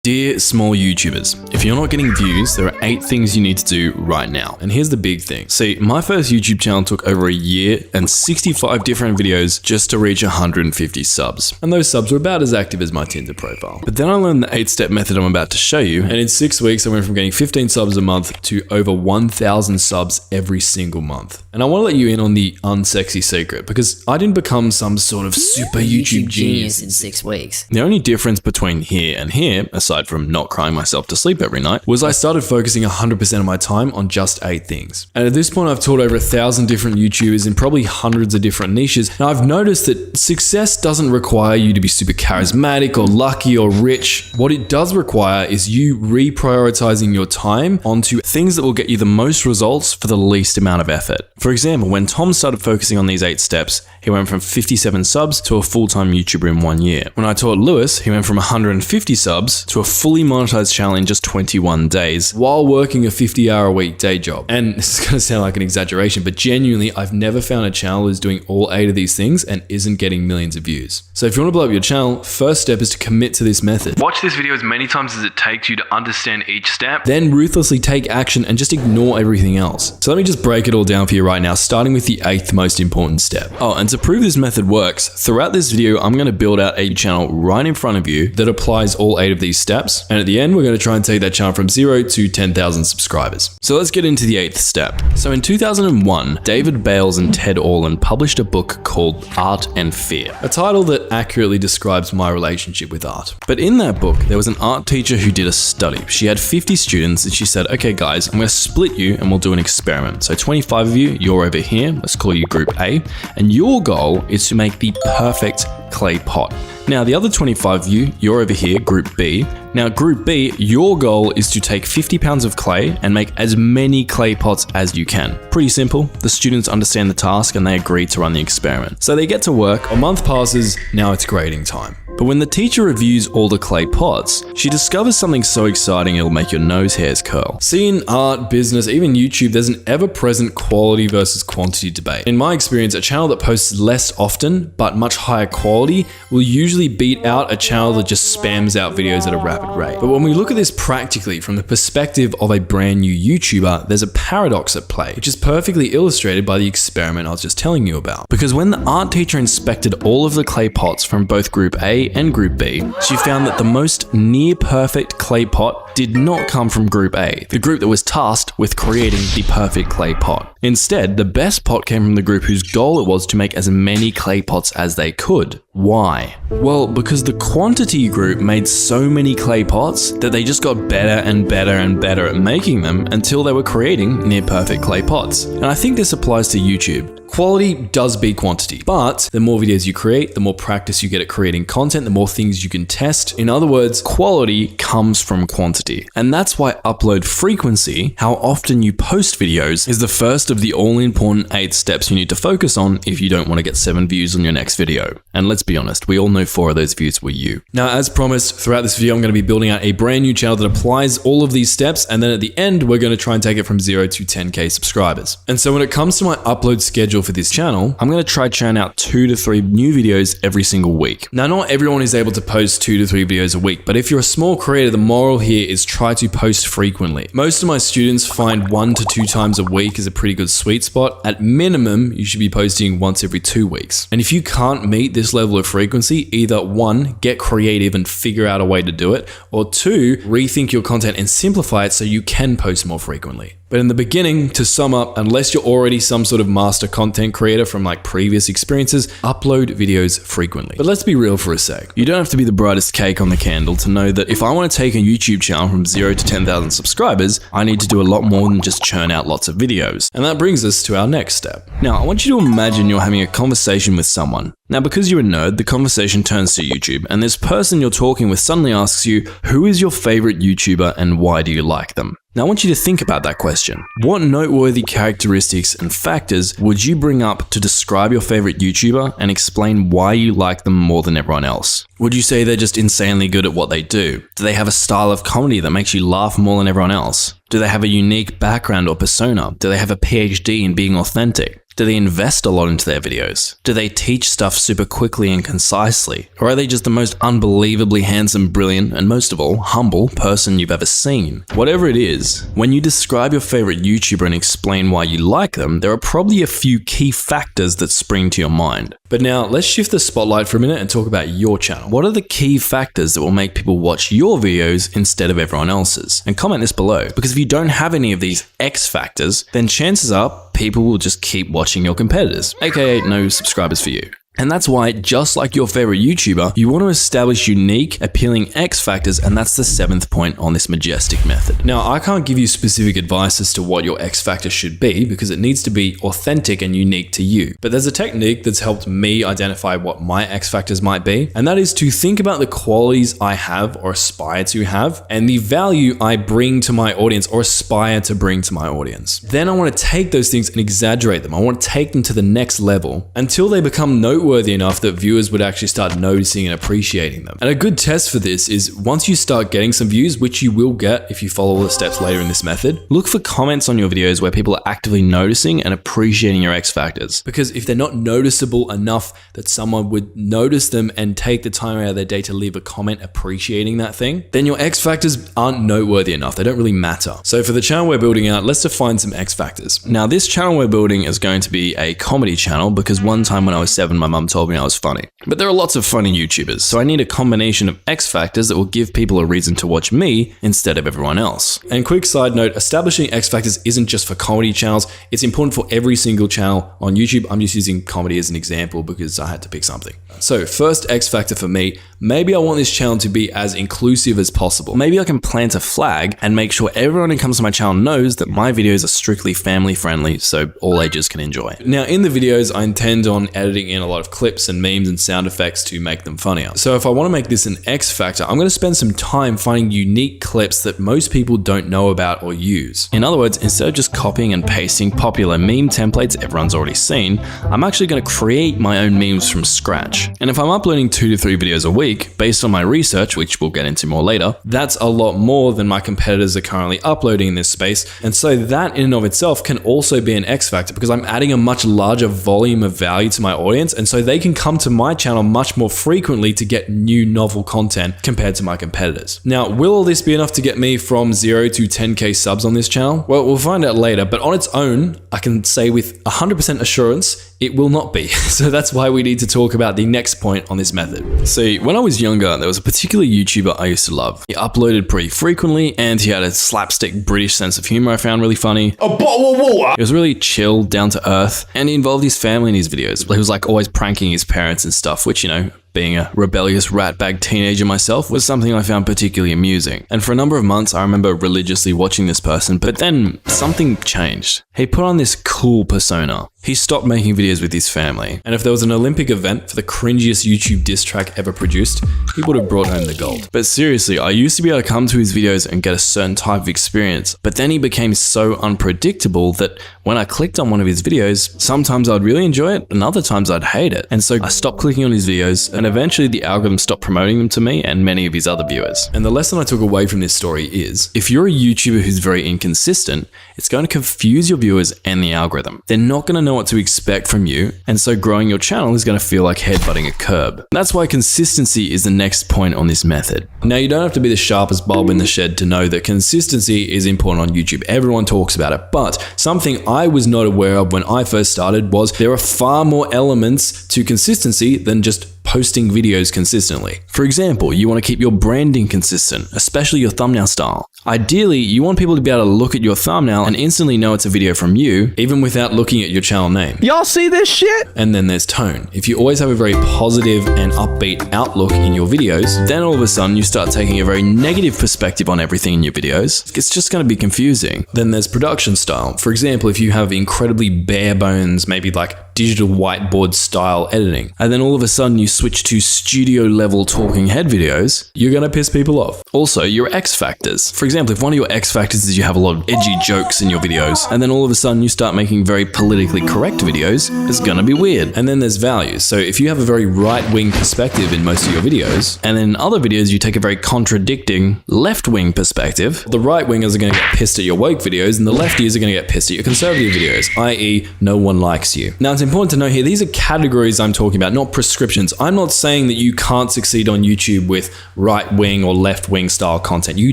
Dear small YouTubers, if you're not getting views, there are 8 things you need to do right now. And here's the big thing. See, my first YouTube channel took over a year and 65 different videos just to reach 150 subs. And those subs were about as active as my Tinder profile. But then I learned the 8-step method I'm about to show you, and in 6 weeks I went from getting 15 subs a month to over 1,000 subs every single month. And I want to let you in on the unsexy secret, because I didn't become some sort of super YouTube genius in 6 weeks. The only difference between here and here, aside from not crying myself to sleep every night, was I started focusing 100% of my time on just 8 things. And at this point, I've taught over 1,000 different YouTubers in probably hundreds of different niches. And I've noticed that success doesn't require you to be super charismatic or lucky or rich. What it does require is you reprioritizing your time onto things that will get you the most results for the least amount of effort. For example, when Tom started focusing on these 8 steps, he went from 57 subs to a full-time YouTuber in 1 year. When I taught Lewis, he went from 150 subs to a fully monetized channel in just 21 days while working a 50-hour-a-week day job. And this is going to sound like an exaggeration, but genuinely, I've never found a channel who's doing all 8 of these things and isn't getting millions of views. So if you want to blow up your channel, first step is to commit to this method. Watch this video as many times as it takes you to understand each step, then ruthlessly take action and just ignore everything else. So let me just break it all down for you right now, starting with the 8th most important step. Oh, and to prove this method works, throughout this video, I'm going to build out a channel right in front of you that applies all 8 of these steps. And at the end, we're going to try and take that channel from 0 to 10,000 subscribers. So let's get into the 8th step. So in 2001, David Bales and Ted Orland published a book called Art and Fear, a title that accurately describes my relationship with art. But in that book, there was an art teacher who did a study. She had 50 students and she said, okay guys, I'm going to split you and we'll do an experiment. So 25 of you, you're over here, let's call you group A, and your goal is to make the perfect clay pot. Now the other 25 of you, you're over here, group B. Now group B, your goal is to take 50 pounds of clay and make as many clay pots as you can. Pretty simple. The students understand the task and they agree to run the experiment. So they get to work, a month passes, now it's grading time. But when the teacher reviews all the clay pots, she discovers something so exciting it'll make your nose hairs curl. See, in art, business, even YouTube, there's an ever-present quality versus quantity debate. In my experience, a channel that posts less often but much higher quality will usually beat out a channel that just spams out videos at a rapid rate. But when we look at this practically from the perspective of a brand new YouTuber, there's a paradox at play, which is perfectly illustrated by the experiment I was just telling you about. Because when the art teacher inspected all of the clay pots from both Group A and Group B, she found that the most near-perfect clay pot did not come from Group A, the group that was tasked with creating the perfect clay pot. Instead, the best pot came from the group whose goal it was to make as many clay pots as they could. Why? Well, because the quantity group made so many clay pots that they just got better and better and better at making them until they were creating near-perfect clay pots. And I think this applies to YouTube. Quality does beat quantity, but the more videos you create, the more practice you get at creating content, the more things you can test. In other words, quality comes from quantity. And that's why upload frequency, how often you post videos, is the first of the all-important 8 steps you need to focus on if you don't want to get 7 views on your next video. And let's be honest, we all know 4 of those views were you. Now, as promised, throughout this video, I'm going to be building out a brand new channel that applies all of these steps, and then at the end, we're going to try and take it from 0 to 10K subscribers. And so when it comes to my upload schedule for this channel, I'm going to try churn out 2 to 3 new videos every single week. Now, not everyone is able to post 2 to 3 videos a week, but if you're a small creator, the moral here is try to post frequently. Most of my students find 1 to 2 times a week is a pretty good sweet spot. At minimum, you should be posting once every 2 weeks. And if you can't meet this level of frequency, either 1, get creative and figure out a way to do it, or 2, rethink your content and simplify it so you can post more frequently. But in the beginning, to sum up, unless you're already some sort of master content creator from like previous experiences, upload videos frequently. But let's be real for a sec. You don't have to be the brightest cake on the candle to know that if I want to take a YouTube channel from 0 to 10,000 subscribers, I need to do a lot more than just churn out lots of videos. And that brings us to our next step. Now, I want you to imagine you're having a conversation with someone. Now, because you're a nerd, the conversation turns to YouTube, and this person you're talking with suddenly asks you, who is your favorite YouTuber and why do you like them? Now, I want you to think about that question. What noteworthy characteristics and factors would you bring up to describe your favorite YouTuber and explain why you like them more than everyone else? Would you say they're just insanely good at what they do? Do they have a style of comedy that makes you laugh more than everyone else? Do they have a unique background or persona? Do they have a PhD in being authentic? Do they invest a lot into their videos? Do they teach stuff super quickly and concisely? Or are they just the most unbelievably handsome, brilliant, and most of all, humble person you've ever seen? Whatever it is, when you describe your favorite YouTuber and explain why you like them, there are probably a few key factors that spring to your mind. But now, let's shift the spotlight for a minute and talk about your channel. What are the key factors that will make people watch your videos instead of everyone else's? And comment this below, because if you don't have any of these X factors, then chances are people will just keep watching your competitors, aka no subscribers for you. And that's why, just like your favorite YouTuber, you want to establish unique, appealing X factors, and that's the 7th point on this majestic method. Now, I can't give you specific advice as to what your X factor should be because it needs to be authentic and unique to you. But there's a technique that's helped me identify what my X factors might be, and that is to think about the qualities I have or aspire to have and the value I bring to my audience or aspire to bring to my audience. Then I want to take those things and exaggerate them. I want to take them to the next level until they become noteworthy enough that viewers would actually start noticing and appreciating them. And a good test for this is once you start getting some views, which you will get if you follow all the steps later in this method, look for comments on your videos where people are actively noticing and appreciating your X factors. Because if they're not noticeable enough that someone would notice them and take the time out of their day to leave a comment appreciating that thing, then your X factors aren't noteworthy enough. They don't really matter. So for the channel we're building out, let's define some X factors. Now, this channel we're building is going to be a comedy channel because one time when I was 7, my mum told me I was funny. But there are lots of funny YouTubers, so I need a combination of X factors that will give people a reason to watch me instead of everyone else. And quick side note, establishing X factors isn't just for comedy channels, it's important for every single channel on YouTube. I'm just using comedy as an example because I had to pick something. So first X factor for me, maybe I want this channel to be as inclusive as possible. Maybe I can plant a flag and make sure everyone who comes to my channel knows that my videos are strictly family friendly so all ages can enjoy. Now in the videos, I intend on editing in a lot of clips and memes and sound effects to make them funnier. So if I want to make this an X factor, I'm going to spend some time finding unique clips that most people don't know about or use. In other words, instead of just copying and pasting popular meme templates everyone's already seen, I'm actually going to create my own memes from scratch. And if I'm uploading 2 to 3 videos a week, based on my research, which we'll get into more later, that's a lot more than my competitors are currently uploading in this space. And so that in and of itself can also be an X factor because I'm adding a much larger volume of value to my audience. And so they can come to my channel much more frequently to get new novel content compared to my competitors. Now, will all this be enough to get me from 0 to 10K subs on this channel? Well, we'll find out later, but on its own, I can say with 100% assurance, it will not be. So that's why we need to talk about the next point on this method. See, when I was younger, there was a particular YouTuber I used to love. He uploaded pretty frequently and he had a slapstick British sense of humor I found really funny. A bottle of water! He was really chill, down to earth, and he involved his family in his videos. He was like always pranking his parents and stuff, which, you know, being a rebellious ratbag teenager myself was something I found particularly amusing. And for a number of months, I remember religiously watching this person, but then something changed. He put on this cool persona. He stopped making videos with his family. And if there was an Olympic event for the cringiest YouTube diss track ever produced, he would have brought home the gold. But seriously, I used to be able to come to his videos and get a certain type of experience, but then he became so unpredictable that when I clicked on one of his videos, sometimes I'd really enjoy it and other times I'd hate it. And so I stopped clicking on his videos and eventually the algorithm stopped promoting them to me and many of his other viewers. And the lesson I took away from this story is, if you're a YouTuber who's very inconsistent, it's going to confuse your viewers and the algorithm. They're not going to know what to expect from you, and so growing your channel is going to feel like headbutting a curb. That's why consistency is the next point on this method. Now, you don't have to be the sharpest bulb in the shed to know that consistency is important on YouTube. Everyone talks about it, but something I was not aware of when I first started was there are far more elements to consistency than just posting videos consistently. For example, you want to keep your branding consistent, especially your thumbnail style. Ideally, you want people to be able to look at your thumbnail and instantly know it's a video from you, even without looking at your channel name. Y'all see this shit? And then there's tone. If you always have a very positive and upbeat outlook in your videos, then all of a sudden you start taking a very negative perspective on everything in your videos. It's just going to be confusing. Then there's production style. For example, if you have incredibly bare bones, maybe like digital whiteboard style editing, and then all of a sudden you switch to studio level talking head videos, you're gonna piss people off. Also, your X factors. For example, if one of your X factors is you have a lot of edgy jokes in your videos, and then all of a sudden you start making very politically correct videos, it's gonna be weird. And then there's values. So if you have a very right-wing perspective in most of your videos, and then in other videos you take a very contradicting left-wing perspective, the right wingers are gonna get pissed at your woke videos, and the lefties are gonna get pissed at your conservative videos, i.e. no one likes you. Now it's important to know here, these are categories I'm talking about, not prescriptions. I'm not saying that you can't succeed on YouTube with right-wing or left-wing style content. You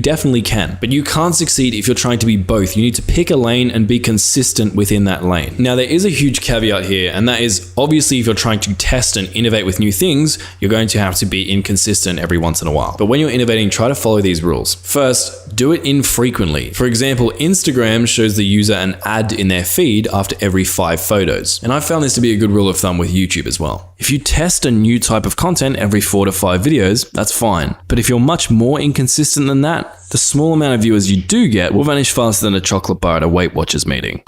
definitely can, but you can't succeed if you're trying to be both. You need to pick a lane and be consistent within that lane. Now there is a huge caveat here, and that is obviously if you're trying to test and innovate with new things, you're going to have to be inconsistent every once in a while. But when you're innovating, try to follow these rules. First, do it infrequently. For example, Instagram shows the user an ad in their feed after every 5 photos. And I found this to be a good rule of thumb with YouTube as well. If you test a new type of content every 4 to 5 videos, that's fine. But if you're much more inconsistent than that, the small amount of viewers you do get will vanish faster than a chocolate bar at a Weight Watchers meeting.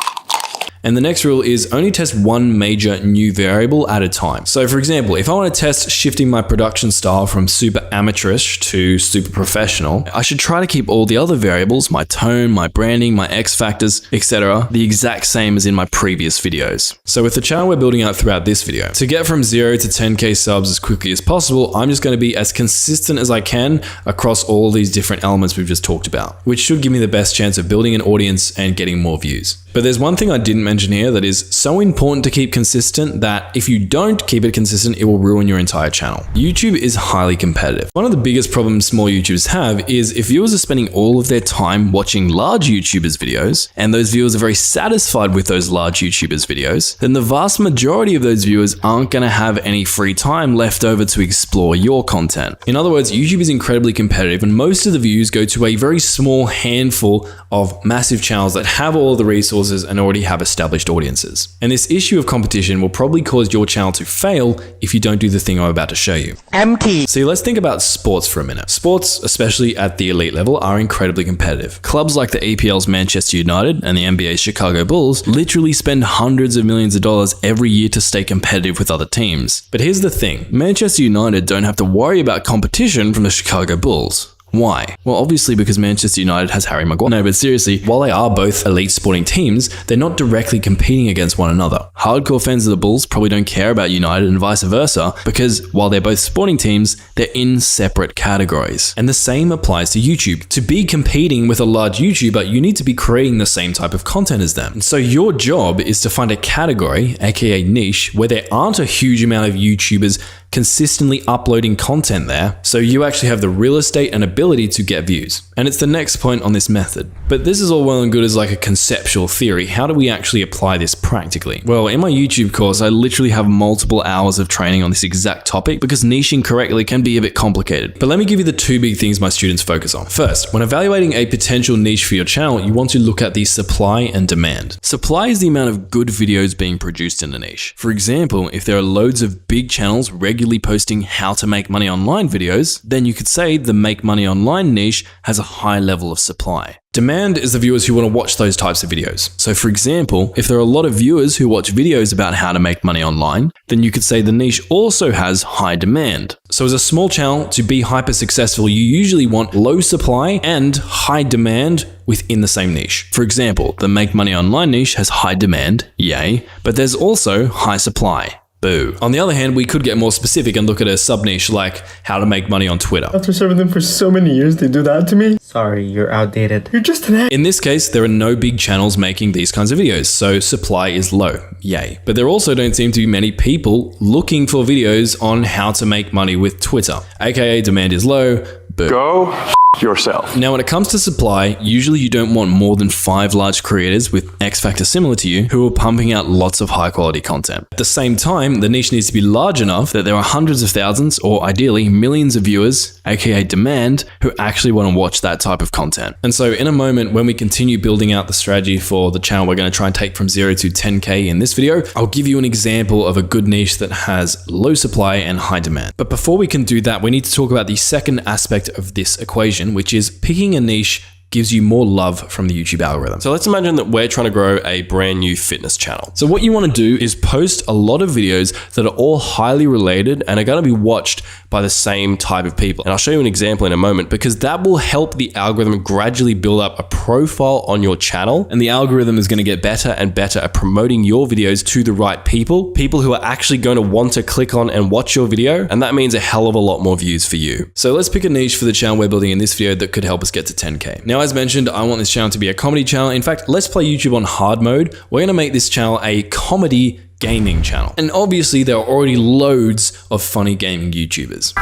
And the next rule is only test one major new variable at a time. So for example, if I want to test shifting my production style from super amateurish to super professional, I should try to keep all the other variables, my tone, my branding, my X factors, etc., the exact same as in my previous videos. So with the channel we're building out throughout this video, to get from 0 to 10k subs as quickly as possible, I'm just going to be as consistent as I can across all these different elements we've just talked about, which should give me the best chance of building an audience and getting more views. But there's one thing I didn't mention here that is so important to keep consistent that if you don't keep it consistent, it will ruin your entire channel. YouTube is highly competitive. One of the biggest problems small YouTubers have is if viewers are spending all of their time watching large YouTubers' videos, and those viewers are very satisfied with those large YouTubers' videos, then the vast majority of those viewers aren't going to have any free time left over to explore your content. In other words, YouTube is incredibly competitive, and most of the views go to a very small handful of massive channels that have all of the resources and already have established audiences. And this issue of competition will probably cause your channel to fail if you don't do the thing I'm about to show you. Empty. So let's think about sports for a minute. Sports, especially at the elite level, are incredibly competitive. Clubs like the EPL's Manchester United and the NBA's Chicago Bulls literally spend hundreds of millions of dollars every year to stay competitive with other teams. But here's the thing, Manchester United don't have to worry about competition from the Chicago Bulls. Why? Well, obviously because Manchester United has Harry Maguire. No, but seriously, while they are both elite sporting teams, they're not directly competing against one another. Hardcore fans of the Bulls probably don't care about United and vice versa, because while they're both sporting teams, they're in separate categories. And the same applies to YouTube. To be competing with a large YouTuber, you need to be creating the same type of content as them. So your job is to find a category, aka niche, where there aren't a huge amount of YouTubers consistently uploading content there, so you actually have the real estate and ability to get views. And it's the next point on this method. But this is all well and good as like a conceptual theory. How do we actually apply this practically? Well, in my YouTube course, I literally have multiple hours of training on this exact topic because niching correctly can be a bit complicated. But let me give you the 2 big things my students focus on. First, when evaluating a potential niche for your channel, you want to look at the supply and demand. Supply is the amount of good videos being produced in a niche. For example, if there are loads of big channels regularly posting how to make money online videos, then you could say the make money online niche has a high level of supply. Demand is the viewers who want to watch those types of videos. So for example, if there are a lot of viewers who watch videos about how to make money online, then you could say the niche also has high demand. So as a small channel, to be hyper successful, you usually want low supply and high demand within the same niche. For example, the make money online niche has high demand, yay, but there's also high supply. Boo. On the other hand, we could get more specific and look at a sub-niche like how to make money on Twitter. After serving them for so many years, they do that to me? Sorry, you're outdated. You're just an ass. In this case, there are no big channels making these kinds of videos, so supply is low. Yay. But there also don't seem to be many people looking for videos on how to make money with Twitter, aka demand is low. Boo. Go yourself. Now, when it comes to supply, usually you don't want more than 5 large creators with X factor similar to you who are pumping out lots of high quality content. At the same time, the niche needs to be large enough that there are hundreds of thousands or ideally millions of viewers, aka demand, who actually want to watch that type of content. And so in a moment, when we continue building out the strategy for the channel we're going to try and take from 0 to 10k in this video, I'll give you an example of a good niche that has low supply and high demand. But before we can do that, we need to talk about the second aspect of this equation, which is picking a niche gives you more love from the YouTube algorithm. So let's imagine that we're trying to grow a brand new fitness channel. So what you want to do is post a lot of videos that are all highly related and are going to be watched by the same type of people. And I'll show you an example in a moment, because that will help the algorithm gradually build up a profile on your channel. And the algorithm is going to get better and better at promoting your videos to the right people who are actually going to want to click on and watch your video. And that means a hell of a lot more views for you. So let's pick a niche for the channel we're building in this video that could help us get to 10K. Now, as mentioned, I want this channel to be a comedy channel. In fact, let's play YouTube on hard mode. We're going to make this channel a comedy gaming channel. And obviously there are already loads of funny gaming YouTubers.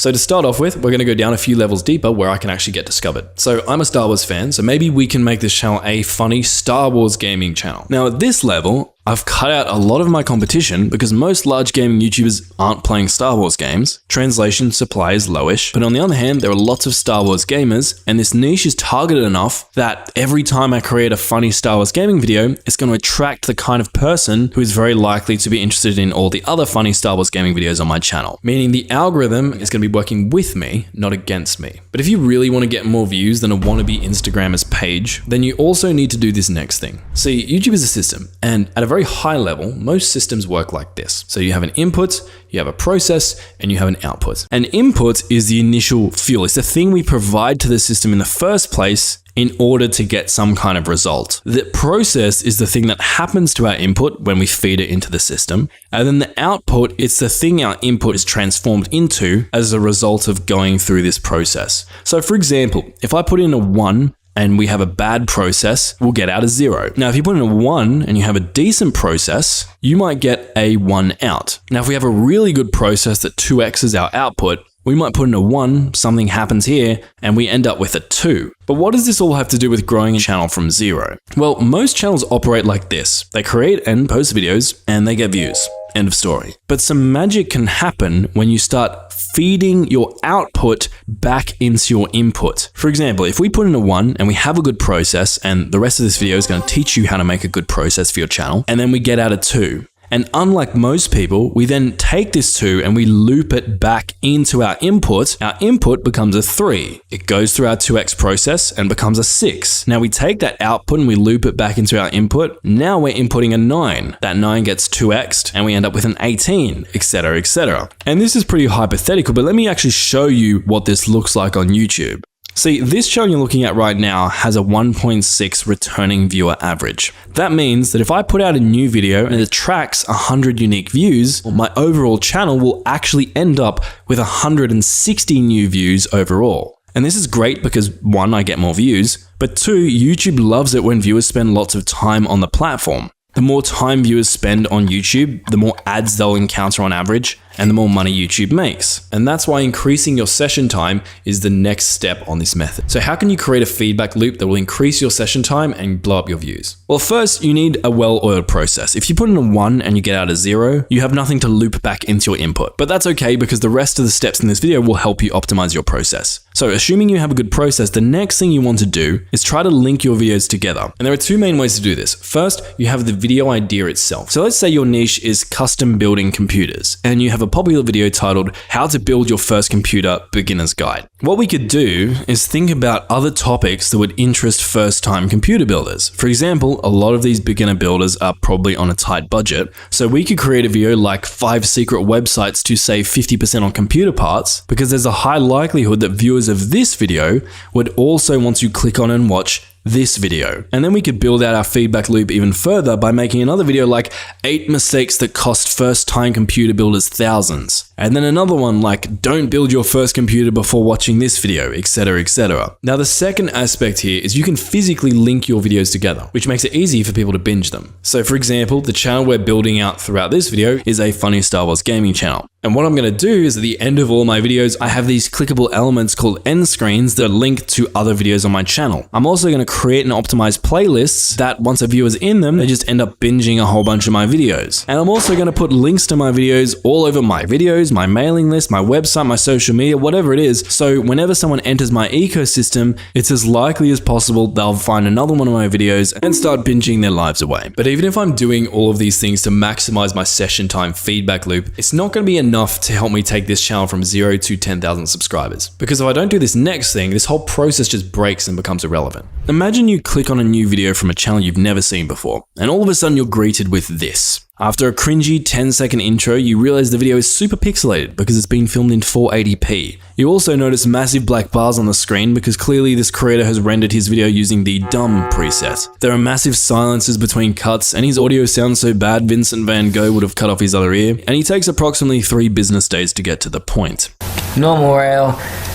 So to start off with, we're going to go down a few levels deeper where I can actually get discovered. So I'm a Star Wars fan, so maybe we can make this channel a funny Star Wars gaming channel. Now at this level, I've cut out a lot of my competition because most large gaming YouTubers aren't playing Star Wars games. Translation supply is lowish, but on the other hand, there are lots of Star Wars gamers, and this niche is targeted enough that every time I create a funny Star Wars gaming video, it's going to attract the kind of person who is very likely to be interested in all the other funny Star Wars gaming videos on my channel. Meaning the algorithm is going to be working with me, not against me. But if you really want to get more views than a wannabe Instagrammer's page, then you also need to do this next thing. See, YouTube is a system, and at a very high level, most systems work like this. So you have an input, you have a process, and you have an output. An input is the initial fuel. It's the thing we provide to the system in the first place in order to get some kind of result. The process is the thing that happens to our input when we feed it into the system. And then the output, it's the thing our input is transformed into as a result of going through this process. So for example, if I put in a 1, and we have a bad process, we'll get out a 0. Now, if you put in a 1 and you have a decent process, you might get a 1 out. Now, if we have a really good process that 2x's our output, we might put in a 1, something happens here, and we end up with a 2. But what does this all have to do with growing a channel from 0? Well, most channels operate like this. They create and post videos, and they get views. End of story. But some magic can happen when you start feeding your output back into your input. For example, if we put in a 1 and we have a good process, and the rest of this video is going to teach you how to make a good process for your channel, and then we get out a 2. And unlike most people, we then take this 2 and we loop it back into our input. Our input becomes a 3. It goes through our 2x process and becomes a 6. Now we take that output and we loop it back into our input. Now we're inputting a 9. That 9 gets 2x'd and we end up with an 18, etc., etc. And this is pretty hypothetical, but let me actually show you what this looks like on YouTube. See, this channel you're looking at right now has a 1.6 returning viewer average. That means that if I put out a new video and it attracts 100 unique views, my overall channel will actually end up with 160 new views overall. And this is great because 1, I get more views, but 2, YouTube loves it when viewers spend lots of time on the platform. The more time viewers spend on YouTube, the more ads they'll encounter on average, and the more money YouTube makes. And that's why increasing your session time is the next step on this method. So how can you create a feedback loop that will increase your session time and blow up your views? Well, first, you need a well-oiled process. If you put in a 1 and you get out a 0, you have nothing to loop back into your input. But that's okay because the rest of the steps in this video will help you optimize your process. So assuming you have a good process, the next thing you want to do is try to link your videos together. And there are 2 main ways to do this. First, you have the video idea itself. So let's say your niche is custom building computers, and you have a popular video titled How to Build Your First Computer Beginner's Guide. What we could do is think about other topics that would interest first-time computer builders. For example, a lot of these beginner builders are probably on a tight budget, so we could create a video like 5 secret websites to save 50% on computer parts, because there's a high likelihood that viewers of this video would also want to click on and watch this video. And then we could build out our feedback loop even further by making another video like 8 mistakes that cost first-time computer builders thousands. And then another one like don't build your first computer before watching this video, etc., etc. Now the second aspect here is you can physically link your videos together, which makes it easy for people to binge them. So for example, the channel we're building out throughout this video is a funny Star Wars gaming channel. And what I'm going to do is at the end of all my videos, I have these clickable elements called end screens that are linked to other videos on my channel. I'm also going to create and optimize playlists that once a viewer's in them, they just end up binging a whole bunch of my videos. And I'm also going to put links to my videos all over my videos, my mailing list, my website, my social media, whatever it is. So whenever someone enters my ecosystem, it's as likely as possible they'll find another one of my videos and start binging their lives away. But even if I'm doing all of these things to maximize my session time feedback loop, it's not going to be enough enough to help me take this channel from 0 to 10,000 subscribers. Because if I don't do this next thing, this whole process just breaks and becomes irrelevant. Imagine you click on a new video from a channel you've never seen before, and all of a sudden you're greeted with this. After a cringy 10-second intro, you realize the video is super pixelated because it's been filmed in 480p. You also notice massive black bars on the screen because clearly this creator has rendered his video using the dumb preset. There are massive silences between cuts, and his audio sounds so bad Vincent van Gogh would have cut off his other ear, and he takes approximately 3 business days to get to the point. Normal rail,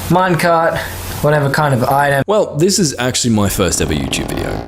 minecart, whatever kind of item. Well, this is actually my first ever YouTube video.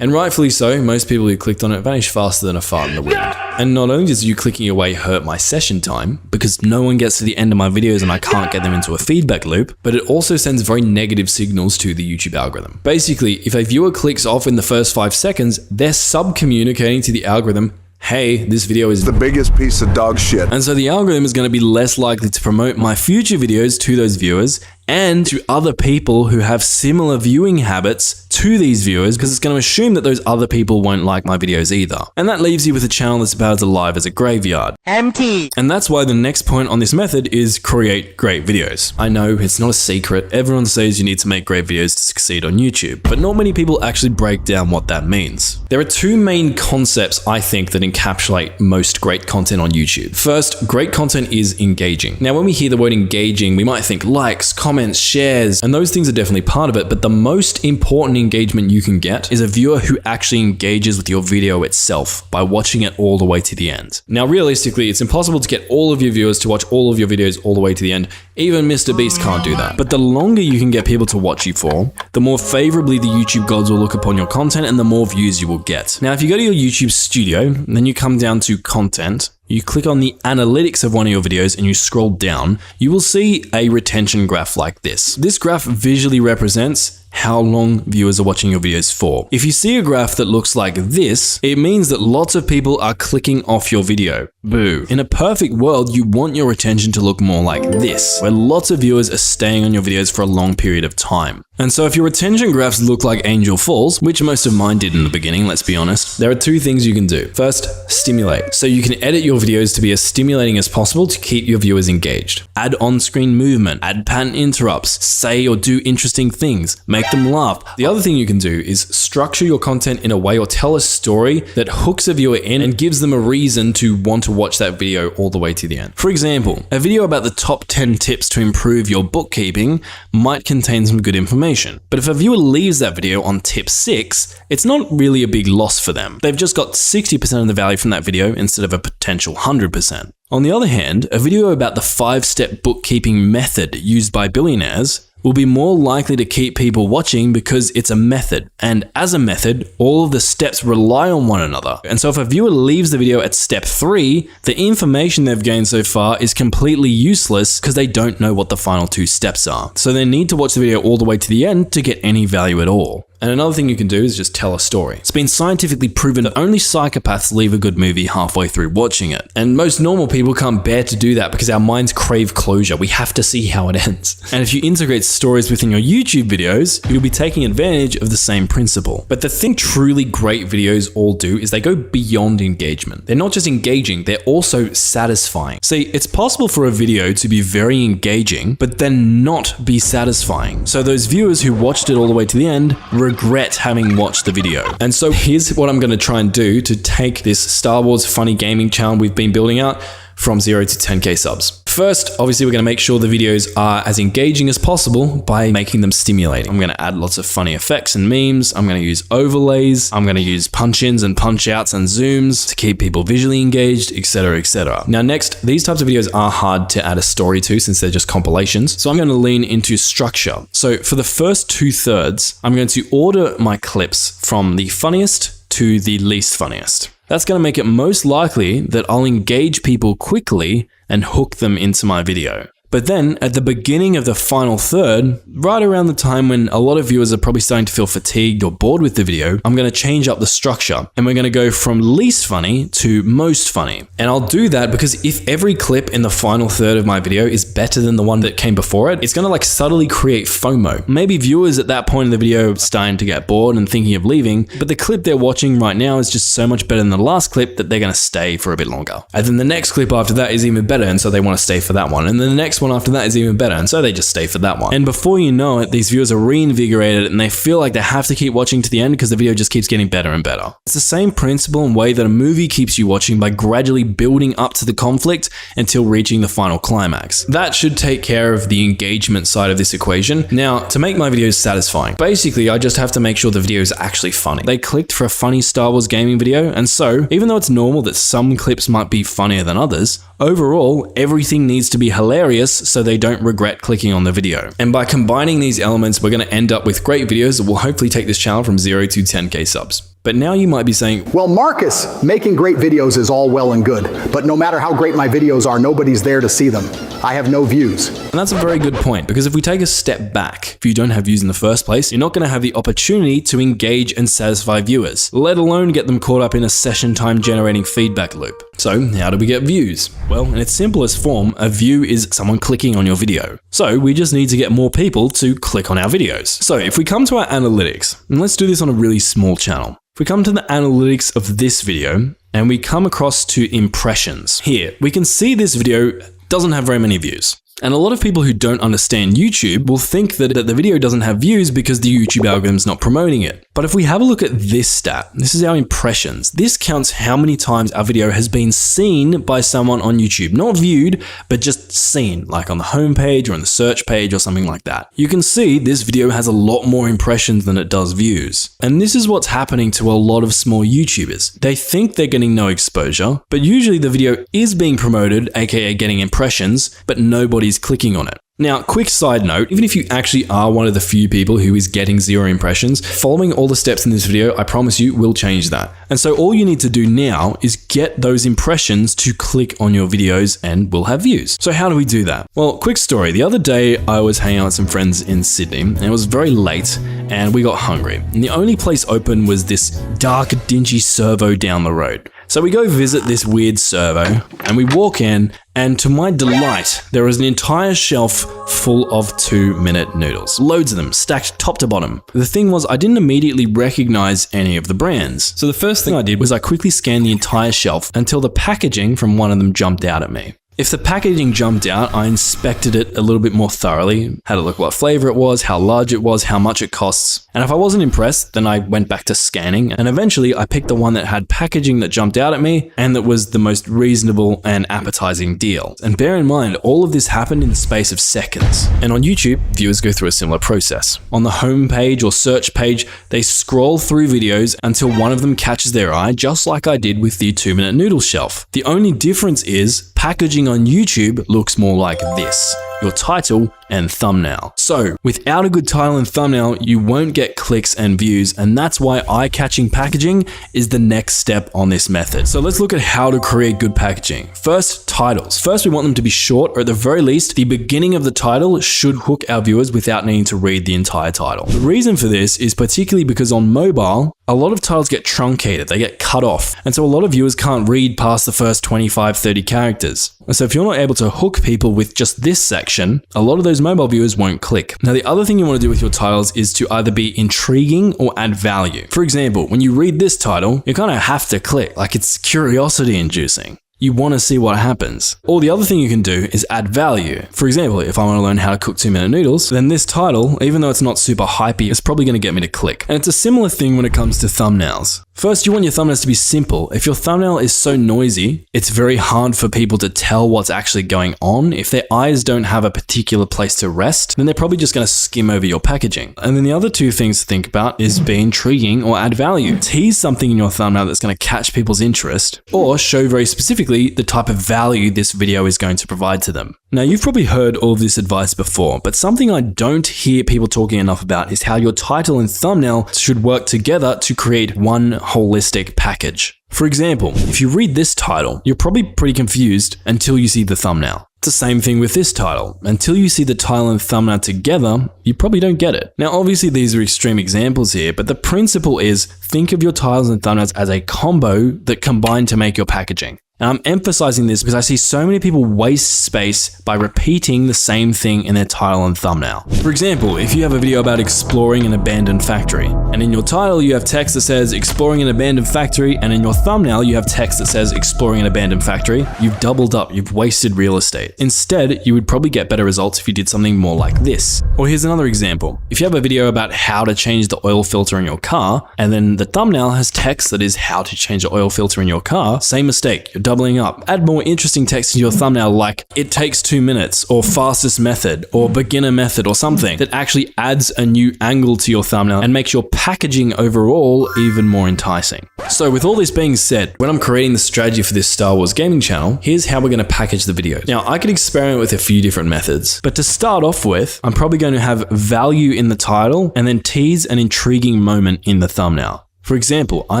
And rightfully so, most people who clicked on it vanished faster than a fart in the wind. And not only does you clicking away hurt my session time, because no one gets to the end of my videos and I can't get them into a feedback loop, but it also sends very negative signals to the YouTube algorithm. Basically, if a viewer clicks off in the first 5 seconds, they're sub-communicating to the algorithm, hey, this video is The biggest piece of dog shit. and so the algorithm is going to be less likely to promote my future videos to those viewers and to other people who have similar viewing habits to these viewers, because it's going to assume that those other people won't like my videos either. And that leaves you with a channel that's about as alive as a graveyard. Empty. And that's why the next point on this method is create great videos. I know, it's not a secret. Everyone says you need to make great videos to succeed on YouTube, but not many people actually break down what that means. There are 2 main concepts I think that encapsulate most great content on YouTube. First, great content is engaging. Now, when we hear the word engaging, we might think likes, comments, shares, and those things are definitely part of it, but the most important engagement you can get is a viewer who actually engages with your video itself by watching it all the way to the end. Now, realistically, it's impossible to get all of your viewers to watch all of your videos all the way to the end. Even Mr. Beast can't do that. But the longer you can get people to watch you for, the more favorably the YouTube gods will look upon your content and the more views you will get. Now, if you go to your YouTube studio, and then you come down to content, you click on the analytics of one of your videos and you scroll down, you will see a retention graph like this. This graph visually represents how long viewers are watching your videos for. If you see a graph that looks like this, it means that lots of people are clicking off your video. Boo. In a perfect world, you want your retention to look more like this, where lots of viewers are staying on your videos for a long period of time. And so if your retention graphs look like Angel Falls, which most of mine did in the beginning, let's be honest, there are 2 things you can do. First, stimulate. So you can edit your videos to be as stimulating as possible to keep your viewers engaged. Add on-screen movement, add pattern interrupts, say or do interesting things, make them laugh. The other thing you can do is structure your content in a way or tell a story that hooks a viewer in and gives them a reason to want to watch that video all the way to the end. For example, a video about the top 10 tips to improve your bookkeeping might contain some good information. But if a viewer leaves that video on tip 6, it's not really a big loss for them. They've just got 60% of the value from that video instead of a potential 100%. On the other hand, a video about the 5-step bookkeeping method used by billionaires will be more likely to keep people watching because it's a method. And as a method, all of the steps rely on one another. And so if a viewer leaves the video at step 3, the information they've gained so far is completely useless because they don't know what the final 2 steps are. So they need to watch the video all the way to the end to get any value at all. And another thing you can do is just tell a story. It's been scientifically proven that only psychopaths leave a good movie halfway through watching it. And most normal people can't bear to do that because our minds crave closure. We have to see how it ends. And if you integrate stories within your YouTube videos, you'll be taking advantage of the same principle. But the thing truly great videos all do is they go beyond engagement. They're not just engaging, they're also satisfying. See, it's possible for a video to be very engaging, but then not be satisfying. So those viewers who watched it all the way to the end regret having watched the video. And so here's what I'm going to try and do to take this Star Wars funny gaming channel we've been building out from 0 to 10k subs. First, obviously, we're going to make sure the videos are as engaging as possible by making them stimulating. I'm going to add lots of funny effects and memes. I'm going to use overlays. I'm going to use punch-ins and punch-outs and zooms to keep people visually engaged, etc., etc. Now, next, these types of videos are hard to add a story to since they're just compilations. So I'm going to lean into structure. So for the first 2/3, I'm going to order my clips from the funniest to the least funniest. That's going to make it most likely that I'll engage people quickly and hook them into my video. But then at the beginning of the final third, right around the time when a lot of viewers are probably starting to feel fatigued or bored with the video, I'm going to change up the structure and we're going to go from least funny to most funny. And I'll do that because if every clip in the final third of my video is better than the one that came before it, it's going to like subtly create FOMO. Maybe viewers at that point in the video are starting to get bored and thinking of leaving, but the clip they're watching right now is just so much better than the last clip that they're going to stay for a bit longer. And then the next clip after that is even better, and so they want to stay for that one. And then the next one after that is even better, and so they just stay for that one. And before you know it, these viewers are reinvigorated and they feel like they have to keep watching to the end because the video just keeps getting better and better. It's the same principle and way that a movie keeps you watching by gradually building up to the conflict until reaching the final climax. That should take care of the engagement side of this equation. Now, to make my videos satisfying, basically I just have to make sure the video is actually funny. They clicked for a funny Star Wars gaming video, and so even though it's normal that some clips might be funnier than others, overall, everything needs to be hilarious so they don't regret clicking on the video. And by combining these elements, we're going to end up with great videos that will hopefully take this channel from 0 to 10k subs. But now you might be saying, well, Marcus, making great videos is all well and good, but no matter how great my videos are, nobody's there to see them. I have no views. And that's a very good point, because if we take a step back, if you don't have views in the first place, you're not going to have the opportunity to engage and satisfy viewers, let alone get them caught up in a session time generating feedback loop. So how do we get views? Well, in its simplest form, a view is someone clicking on your video. So we just need to get more people to click on our videos. So if we come to our analytics, and let's do this on a really small channel. If we come to the analytics of this video and we come across to impressions, here we can see this video doesn't have very many views. And a lot of people who don't understand YouTube will think that the video doesn't have views because the YouTube algorithm's not promoting it. But if we have a look at this stat, this is our impressions. This counts how many times our video has been seen by someone on YouTube. Not viewed, but just seen, like on the homepage or on the search page or something like that. You can see this video has a lot more impressions than it does views. And this is what's happening to a lot of small YouTubers. They think they're getting no exposure, but usually the video is being promoted, aka getting impressions, but nobody's clicking on it. Now, quick side note, even if you actually are one of the few people who is getting 0 impressions, following all the steps in this video, I promise you, will change that. And so all you need to do now is get those impressions to click on your videos and we'll have views. So how do we do that? Well, quick story. The other day, I was hanging out with some friends in Sydney and it was very late and we got hungry. And the only place open was this dark, dingy servo down the road. So we go visit this weird servo and we walk in, and to my delight, there was an entire shelf full of 2-minute noodles. Loads of them, stacked top to bottom. The thing was, I didn't immediately recognize any of the brands. So the first thing I did was I quickly scanned the entire shelf until the packaging from one of them jumped out at me. If the packaging jumped out, I inspected it a little bit more thoroughly, had a look what flavor it was, how large it was, how much it costs. And if I wasn't impressed, then I went back to scanning, and eventually I picked the one that had packaging that jumped out at me and that was the most reasonable and appetizing deal. And bear in mind, all of this happened in the space of seconds. And on YouTube, viewers go through a similar process. On the home page or search page, they scroll through videos until one of them catches their eye, just like I did with the 2-minute noodle shelf. The only difference is packaging on YouTube looks more like this: your title and thumbnail. So without a good title and thumbnail, you won't get clicks and views, and that's why eye-catching packaging is the next step on this method. So let's look at how to create good packaging. First, titles. First, we want them to be short, or at the very least, the beginning of the title should hook our viewers without needing to read the entire title. The reason for this is particularly because on mobile, a lot of titles get truncated, they get cut off, and so a lot of viewers can't read past the first 25-30 characters. And so if you're not able to hook people with just this section, a lot of those mobile viewers won't click. Now, the other thing you want to do with your titles is to either be intriguing or add value. For example, when you read this title, you kind of have to click, like it's curiosity inducing. You want to see what happens. Or the other thing you can do is add value. For example, if I want to learn how to cook 2-minute noodles, then this title, even though it's not super hypey, is probably going to get me to click. And it's a similar thing when it comes to thumbnails. First, you want your thumbnails to be simple. If your thumbnail is so noisy, it's very hard for people to tell what's actually going on. If their eyes don't have a particular place to rest, then they're probably just going to skim over your packaging. And then the other two things to think about is be intriguing or add value. Tease something in your thumbnail that's going to catch people's interest, or show very specifically the type of value this video is going to provide to them. Now, you've probably heard all of this advice before, but something I don't hear people talking enough about is how your title and thumbnail should work together to create one holistic package. For example, if you read this title, you're probably pretty confused until you see the thumbnail. It's the same thing with this title. Until you see the title and thumbnail together, you probably don't get it. Now, obviously these are extreme examples here, but the principle is think of your titles and thumbnails as a combo that combine to make your packaging. And I'm emphasizing this because I see so many people waste space by repeating the same thing in their title and thumbnail. For example, if you have a video about exploring an abandoned factory, and in your title you have text that says exploring an abandoned factory, and in your thumbnail you have text that says exploring an abandoned factory, you've doubled up, you've wasted real estate. Instead, you would probably get better results if you did something more like this. Or here's another example. If you have a video about how to change the oil filter in your car, and then the thumbnail has text that is how to change the oil filter in your car, same mistake. You're doubling up. Add more interesting text to your thumbnail like it takes 2 minutes or fastest method or beginner method or something that actually adds a new angle to your thumbnail and makes your packaging overall even more enticing. So with all this being said, when I'm creating the strategy for this Star Wars gaming channel, here's how we're going to package the videos. Now, I could experiment with a few different methods, but to start off with, I'm probably going to have value in the title and then tease an intriguing moment in the thumbnail. For example, I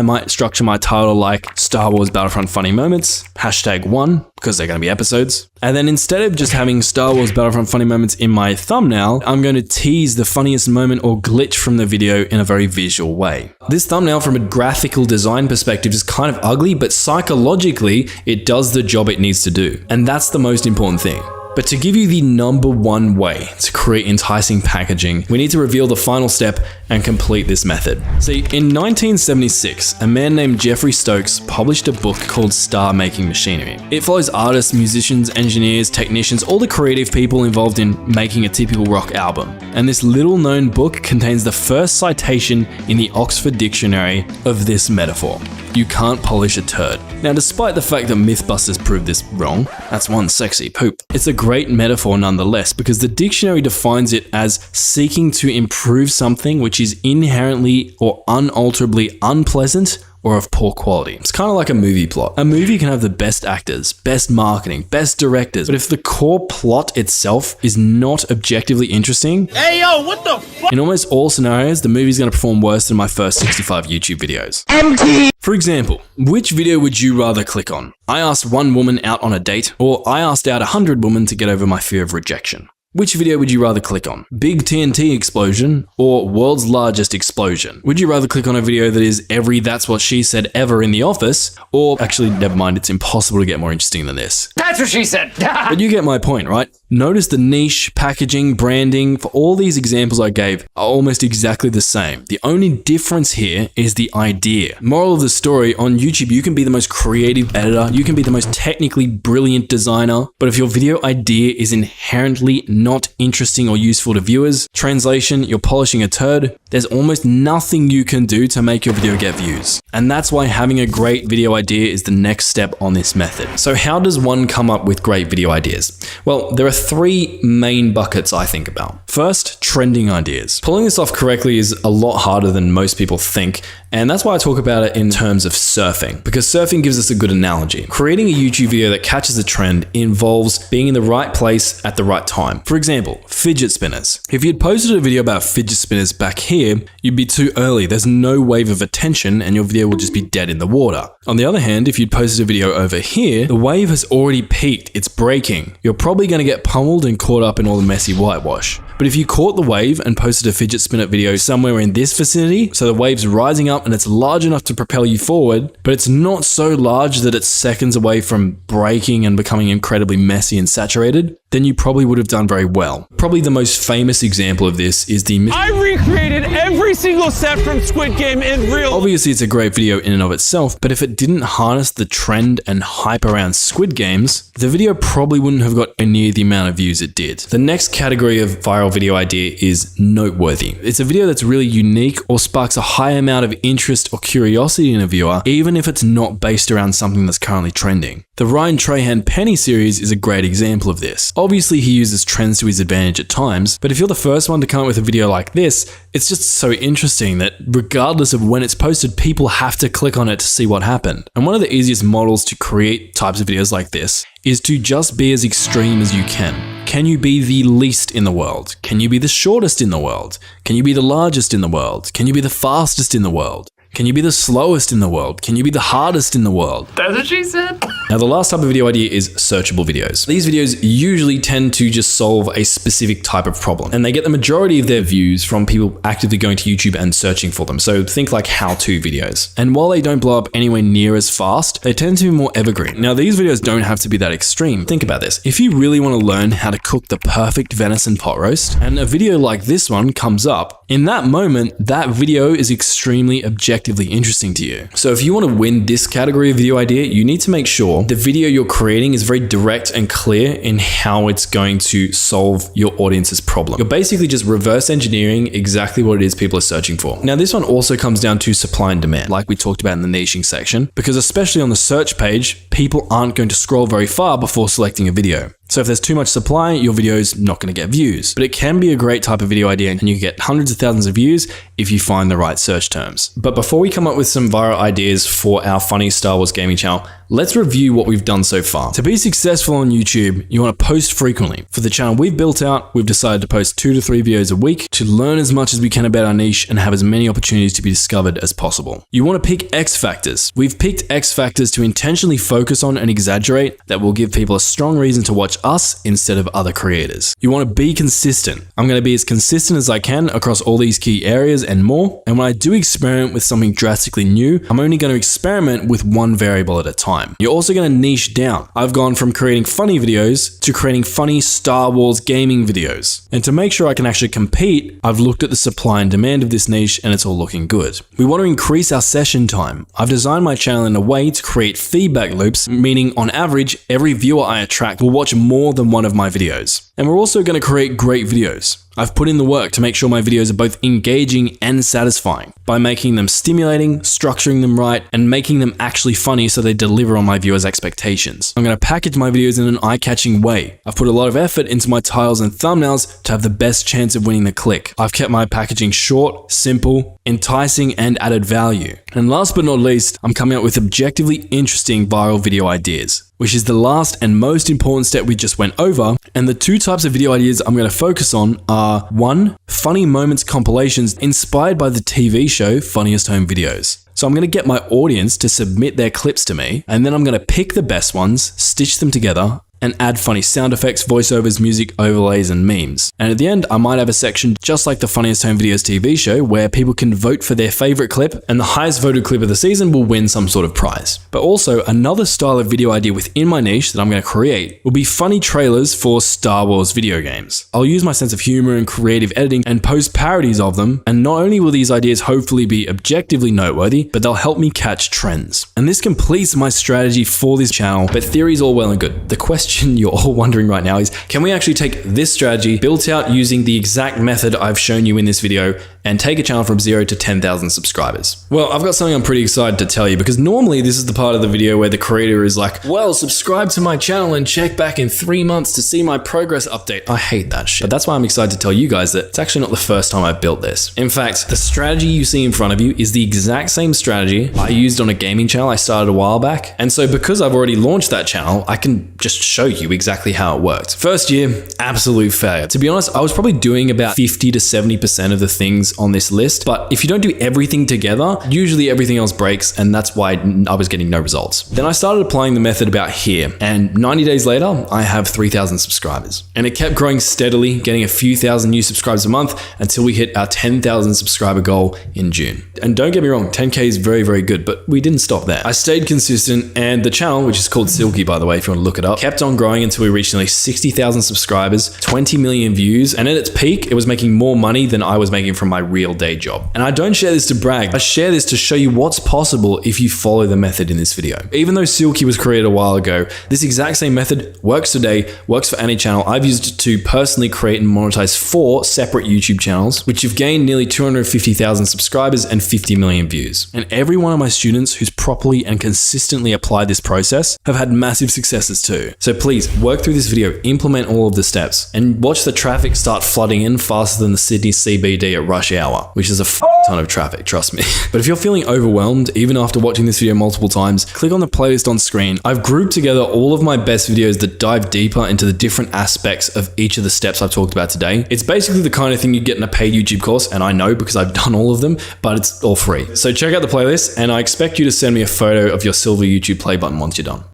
might structure my title like Star Wars Battlefront Funny Moments, #1, because they're going to be episodes. And then instead of just having Star Wars Battlefront Funny Moments in my thumbnail, I'm going to tease the funniest moment or glitch from the video in a very visual way. This thumbnail from a graphical design perspective is kind of ugly, but psychologically, it does the job it needs to do. And that's the most important thing. But to give you the #1 way to create enticing packaging, we need to reveal the final step and complete this method. See, in 1976, a man named Jeffrey Stokes published a book called Star Making Machinery. It follows artists, musicians, engineers, technicians, all the creative people involved in making a typical rock album. And this little known book contains the first citation in the Oxford Dictionary of this metaphor. You can't polish a turd. Now, despite the fact that Mythbusters proved this wrong, that's one sexy poop. It's a great metaphor nonetheless because the dictionary defines it as seeking to improve something which is inherently or unalterably unpleasant or of poor quality. It's kind of like a movie plot. A movie can have the best actors, best marketing, best directors, but if the core plot itself is not objectively interesting, hey yo, what the fuck? In almost all scenarios, the movie's going to perform worse than my first 65 YouTube videos. Empty! For example, which video would you rather click on? I asked one woman out on a date, or I asked out 100 women to get over my fear of rejection. Which video would you rather click on? Big TNT explosion or world's largest explosion? Would you rather click on a video that is every that's what she said ever in the office? Or actually, never mind, it's impossible to get more interesting than this. That's what she said. But you get my point, right? Notice the niche, packaging, branding for all these examples I gave are almost exactly the same. The only difference here is the idea. Moral of the story, on YouTube, you can be the most creative editor, you can be the most technically brilliant designer, but if your video idea is inherently not interesting or useful to viewers, translation, you're polishing a turd, there's almost nothing you can do to make your video get views. And that's why having a great video idea is the next step on this method. So how does one come up with great video ideas? Well, there are 3 main buckets I think about. First, trending ideas. Pulling this off correctly is a lot harder than most people think, and that's why I talk about it in terms of surfing, because surfing gives us a good analogy. Creating a YouTube video that catches a trend involves being in the right place at the right time. For example, fidget spinners. If you'd posted a video about fidget spinners back here, you'd be too early. There's no wave of attention and your video will just be dead in the water. On the other hand, if you'd posted a video over here, the wave has already peaked. It's breaking. You're probably going to get pummeled and caught up in all the messy whitewash. But if you caught the wave and posted a fidget spinner video somewhere in this vicinity, so the wave's rising up and it's large enough to propel you forward, but it's not so large that it's seconds away from breaking and becoming incredibly messy and saturated, then you probably would have done very well. Probably the most famous example of this is the I recreated every single set from Squid Game in real. Obviously, it's a great video in and of itself, but if it didn't harness the trend and hype around Squid Games, the video probably wouldn't have got near the amount of views it did. The next category of viral video idea is noteworthy. It's a video that's really unique or sparks a high amount of interest or curiosity in a viewer, even if it's not based around something that's currently trending. The Ryan Trahan Penny series is a great example of this. Obviously, he uses trends to his advantage at times, but if you're the first one to come up with a video like this, it's just so interesting that regardless of when it's posted, people have to click on it to see what happened. And one of the easiest models to create types of videos like this is to just be as extreme as you can. Can you be the least in the world? Can you be the shortest in the world? Can you be the largest in the world? Can you be the fastest in the world? Can you be the slowest in the world? Can you be the hardest in the world? That's what she said. Now, the last type of video idea is searchable videos. These videos usually tend to just solve a specific type of problem, and they get the majority of their views from people actively going to YouTube and searching for them. So think like how-to videos. And while they don't blow up anywhere near as fast, they tend to be more evergreen. Now, these videos don't have to be that extreme. Think about this. If you really want to learn how to cook the perfect venison pot roast, and a video like this one comes up, in that moment, that video is extremely objectively interesting to you. So if you want to win this category of video idea, you need to make sure the video you're creating is very direct and clear in how it's going to solve your audience's problem. You're basically just reverse engineering exactly what it is people are searching for. Now, this one also comes down to supply and demand, like we talked about in the niching section, because especially on the search page, people aren't going to scroll very far before selecting a video. So if there's too much supply, your video is not going to get views. But it can be a great type of video idea, and you can get hundreds of thousands of views if you find the right search terms. But before we come up with some viral ideas for our funny Star Wars gaming channel, let's review what we've done so far. To be successful on YouTube, you want to post frequently. For the channel we've built out, we've decided to post 2 to 3 videos a week to learn as much as we can about our niche and have as many opportunities to be discovered as possible. You want to pick X factors. We've picked X factors to intentionally focus on and exaggerate that will give people a strong reason to watch us instead of other creators. You want to be consistent. I'm going to be as consistent as I can across all these key areas and more. And when I do experiment with something drastically new, I'm only going to experiment with one variable at a time. You're also going to niche down. I've gone from creating funny videos to creating funny Star Wars gaming videos. And to make sure I can actually compete, I've looked at the supply and demand of this niche, and it's all looking good. We want to increase our session time. I've designed my channel in a way to create feedback loops, meaning on average, every viewer I attract will watch more than one of my videos. And we're also going to create great videos. I've put in the work to make sure my videos are both engaging and satisfying by making them stimulating, structuring them right, and making them actually funny so they deliver on my viewers' expectations. I'm going to package my videos in an eye-catching way. I've put a lot of effort into my titles and thumbnails to have the best chance of winning the click. I've kept my packaging short, simple, enticing, and added value. And last but not least, I'm coming up with objectively interesting viral video ideas, which is the last and most important step we just went over. And the 2 types of video ideas I'm going to focus on are 1. Funny moments compilations inspired by the TV show Funniest Home Videos. So I'm going to get my audience to submit their clips to me, and then I'm going to pick the best ones, stitch them together, and add funny sound effects, voiceovers, music, overlays, and memes. And at the end, I might have a section just like the Funniest Home Videos TV show where people can vote for their favorite clip, and the highest voted clip of the season will win some sort of prize. But also, another style of video idea within my niche that I'm going to create will be funny trailers for Star Wars video games. I'll use my sense of humor and creative editing and post parodies of them, and not only will these ideas hopefully be objectively noteworthy, but they'll help me catch trends. And this completes my strategy for this channel, but theory's all well and good. The question you're all wondering right now is, can we actually take this strategy built out using the exact method I've shown you in this video and take a channel from 0 to 10,000 subscribers? Well, I've got something I'm pretty excited to tell you, because normally this is the part of the video where the creator is like, well, subscribe to my channel and check back in 3 months to see my progress update. I hate that shit. But that's why I'm excited to tell you guys that it's actually not the first time I've built this. In fact, the strategy you see in front of you is the exact same strategy I used on a gaming channel I started a while back. And so because I've already launched that channel, I can just show you exactly how it worked. First year, absolute failure. To be honest, I was probably doing about 50 to 70% of the things on this list, but if you don't do everything together, usually everything else breaks, and that's why I was getting no results. Then I started applying the method about here, and 90 days later, I have 3,000 subscribers. And it kept growing steadily, getting a few thousand new subscribers a month until we hit our 10,000 subscriber goal in June. And don't get me wrong, 10K is very, very good, but we didn't stop there. I stayed consistent, and the channel, which is called Silky, by the way, if you want to look it up, kept on growing until we reached nearly 60,000 subscribers, 20 million views, and at its peak, it was making more money than I was making from my real day job. And I don't share this to brag, I share this to show you what's possible if you follow the method in this video. Even though Silky was created a while ago, this exact same method works today, works for any channel. I've used it to personally create and monetize 4 separate YouTube channels, which have gained nearly 250,000 subscribers and 50 million views. And every one of my students who's properly and consistently applied this process have had massive successes too. So please work through this video, implement all of the steps, and watch the traffic start flooding in faster than the Sydney CBD at rush rush hour, which is a ton of traffic, trust me. But if you're feeling overwhelmed, even after watching this video multiple times, click on the playlist on screen. I've grouped together all of my best videos that dive deeper into the different aspects of each of the steps I've talked about today. It's basically the kind of thing you get in a paid YouTube course, and I know because I've done all of them, but it's all free. So check out the playlist, and I expect you to send me a photo of your silver YouTube play button once you're done.